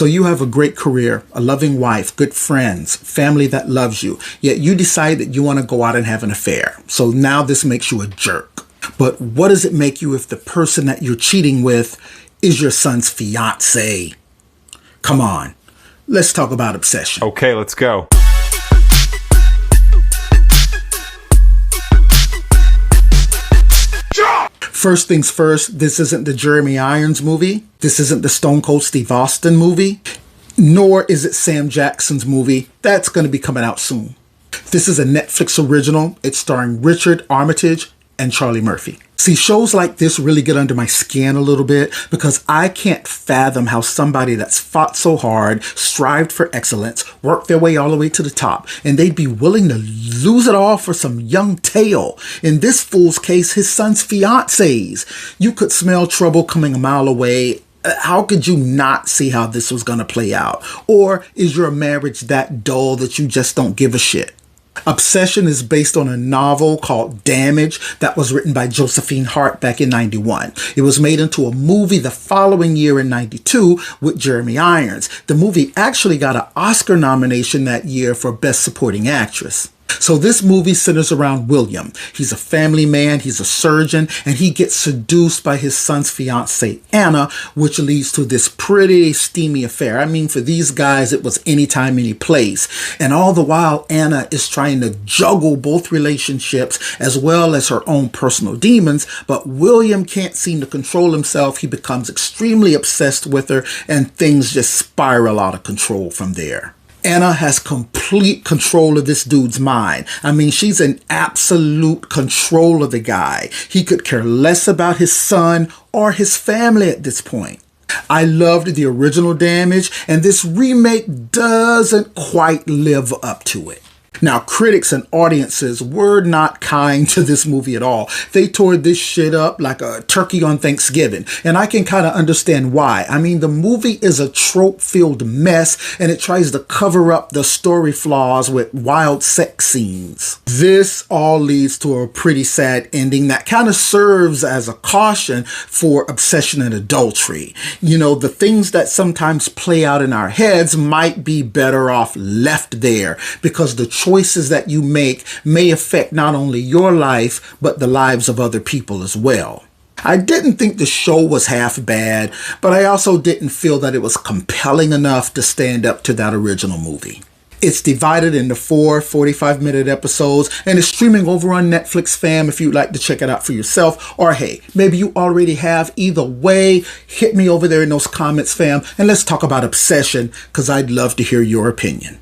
So you have a great career, a loving wife, good friends, family that loves you, yet you decide that you want to go out and have an affair. So now this makes you a jerk. But what does it make you if the person that you're cheating with is your son's fiance? Come on, let's talk about obsession. Okay, let's go. First things first, this isn't the Jeremy Irons movie. This isn't the Stone Cold Steve Austin movie. Nor is it Sam Jackson's movie. That's going to be coming out soon. This is a Netflix original. It's starring Richard Armitage and Charlie Murphy. See, shows like this really get under my skin a little bit because I can't fathom how somebody that's fought so hard, strived for excellence, worked their way all the way to the top, and they'd be willing to lose it all for some young tail. In this fool's case, his son's fiancés. You could smell trouble coming a mile away. How could you not see how this was going to play out? Or is your marriage that dull that you just don't give a shit? Obsession is based on a novel called Damage that was written by Josephine Hart back in 91. It was made into a movie the following year in 92 with Jeremy Irons. The movie actually got an Oscar nomination that year for Best Supporting Actress. So this movie centers around William. He's a family man, he's a surgeon, and he gets seduced by his son's fiancée, Anna, which leads to this pretty steamy affair. I mean, for these guys, it was anytime, any place. And all the while, Anna is trying to juggle both relationships as well as her own personal demons, but William can't seem to control himself. He becomes extremely obsessed with her, and things just spiral out of control from there. Anna has complete control of this dude's mind. I mean, she's in absolute control of the guy. He could care less about his son or his family at this point. I loved the original Damage, and this remake doesn't quite live up to it. Now, critics and audiences were not kind to this movie at all. They tore this shit up like a turkey on Thanksgiving, and I can kind of understand why. I mean, the movie is a trope-filled mess, and it tries to cover up the story flaws with wild sex scenes. This all leads to a pretty sad ending that kind of serves as a caution for obsession and adultery. You know, the things that sometimes play out in our heads might be better off left there, because the choices that you make may affect not only your life, but the lives of other people as well. I didn't think the show was half bad, but I also didn't feel that it was compelling enough to stand up to that original movie. It's divided into 4 45-minute episodes and is streaming over on Netflix, fam, if you'd like to check it out for yourself. Or hey, maybe you already have. Either way, hit me over there in those comments, fam, and let's talk about Obsession, because I'd love to hear your opinion.